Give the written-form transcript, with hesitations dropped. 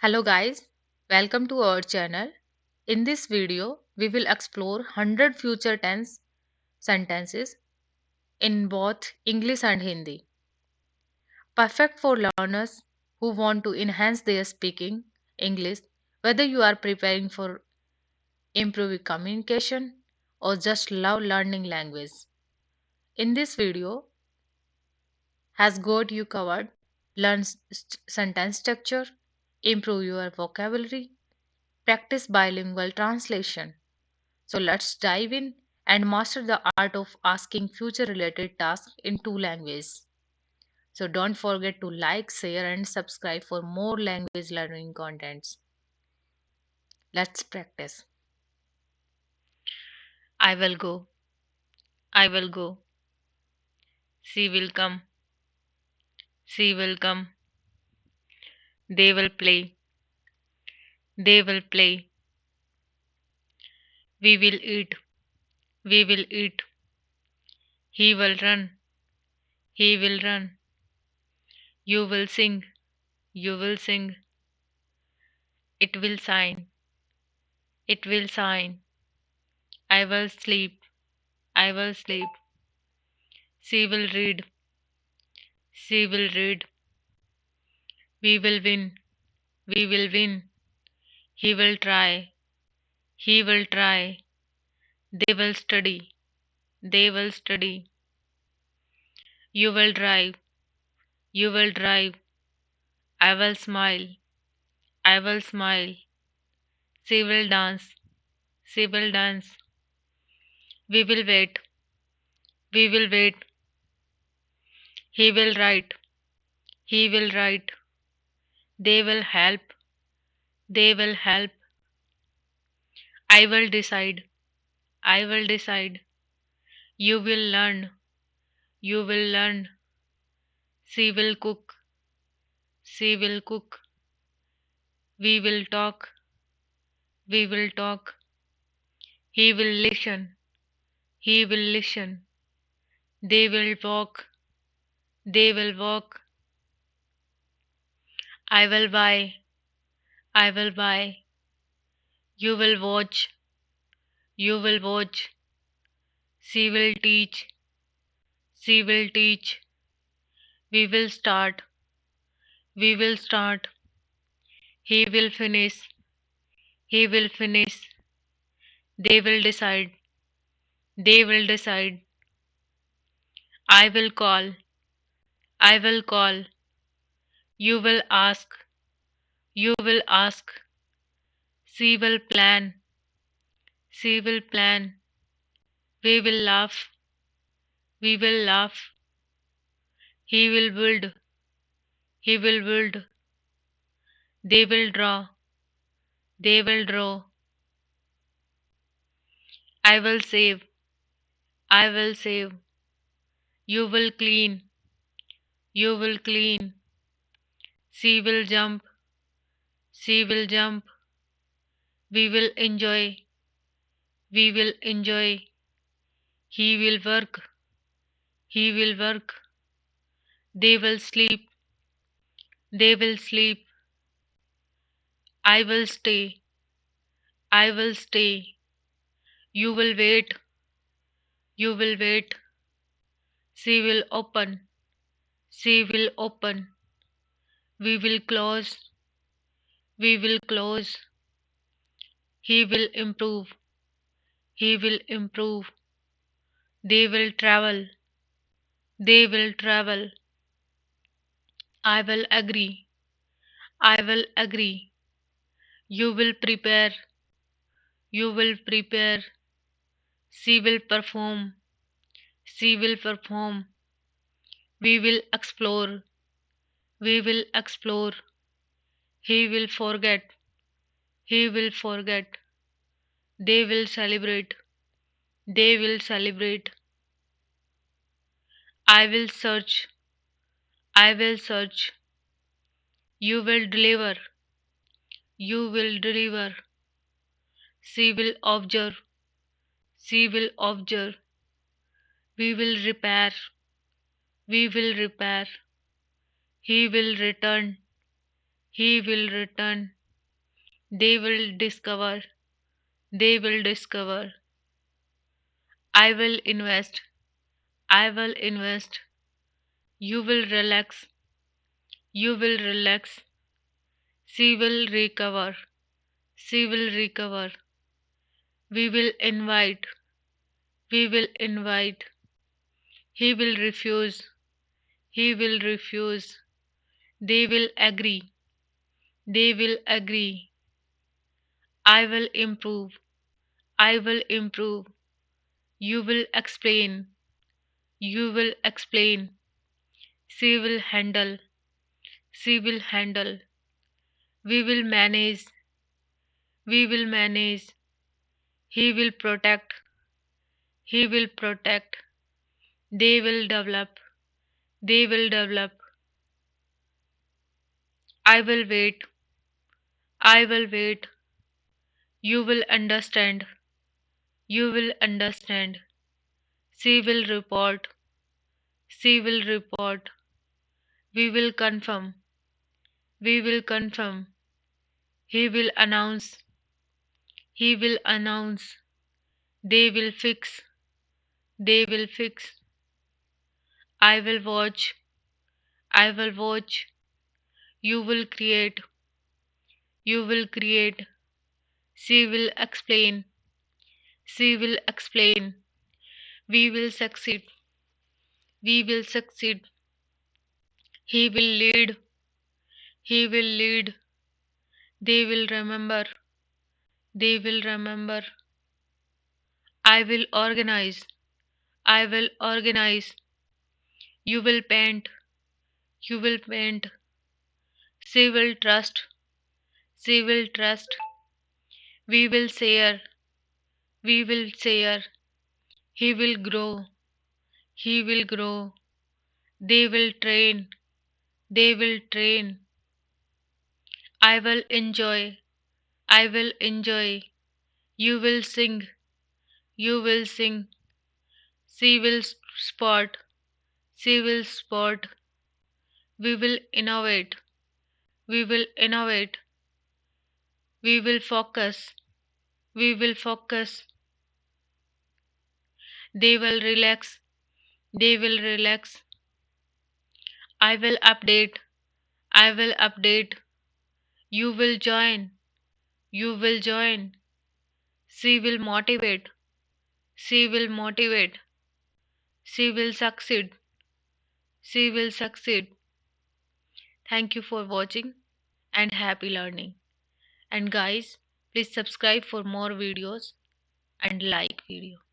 Hello guys, welcome to our channel. In this video, we will explore 100 future tense sentences in both English and Hindi. Perfect for learners who want to enhance their speaking English, whether you are preparing for improving communication or just love learning language. In this video has got you covered. Learn sentence structure, improve your vocabulary, practice bilingual translation. So let's dive in and master the art of asking future related tasks in two languages. So don't forget to like, share, and subscribe for more language learning contents. Let's practice. I will go. I will go. She will come. She will come. They will play. They will play. We will eat. We will eat. He will run. He will run. You will sing. You will sing. It will shine. It will shine. I will sleep. I will sleep. She will read. She will read. We will win. We will win. He will try. He will try. They will study. They will study. You will drive. You will drive. I will smile. I will smile. She will dance. She will dance. We will wait. We will wait. He will write. He will write. They will help. They will help. I will decide. I will decide. You will learn. You will learn. She will cook. She will cook. We will talk. We will talk. He will listen. He will listen. They will walk. They will walk. I will buy. I will buy. You will watch. You will watch. She will teach. She will teach. We will start. We will start. He will finish. He will finish. They will decide. They will decide. I will call. I will call. You will ask. You will ask. She will plan. She will plan. We will laugh. We will laugh. He will build. He will build. They will draw. They will draw. I will save. I will save. You will clean. You will clean. She will jump. She will jump. We will enjoy. We will enjoy. He will work. He will work. They will sleep. They will sleep. I will stay. I will stay. You will wait. You will wait. She will open. She will open. We will close. We will close. He will improve. He will improve. They will travel. They will travel. I will agree. I will agree. You will prepare. You will prepare. She will perform. She will perform. We will explore. We will explore. He will forget. He will forget. They will celebrate. They will celebrate. I will search. I will search. You will deliver. You will deliver. She will observe. She will observe. We will repair. We will repair. He will return. He will return. They will discover. They will discover. I will invest. I will invest. You will relax. You will relax. She will recover. She will recover. We will invite. We will invite. He will refuse. He will refuse. They will agree. They will agree. I will improve. I will improve. You will explain. You will explain. She will handle. She will handle. We will manage. We will manage. He will protect. He will protect. They will develop. They will develop. I will wait. I will wait. You will understand. You will understand. She will report. She will report. We will confirm. We will confirm. He will announce. He will announce. They will fix. They will fix. I will watch. I will watch. You will create. You will create. She will explain. She will explain. We will succeed. We will succeed. He will lead. He will lead. They will remember. They will remember. I will organize. I will organize. You will paint. You will paint. She will trust. She will trust. We will share. We will share. He will grow. He will grow. They will train. They will train. I will enjoy. I will enjoy. You will sing. You will sing. She will spot. She will spot. We will innovate. We will innovate. We will focus. We will focus. They will relax. They will relax. I will update. I will update. You will join. You will join. She will motivate. She will motivate. She will succeed. She will succeed. Thank you for watching and happy learning. And guys, please subscribe for more videos and like video.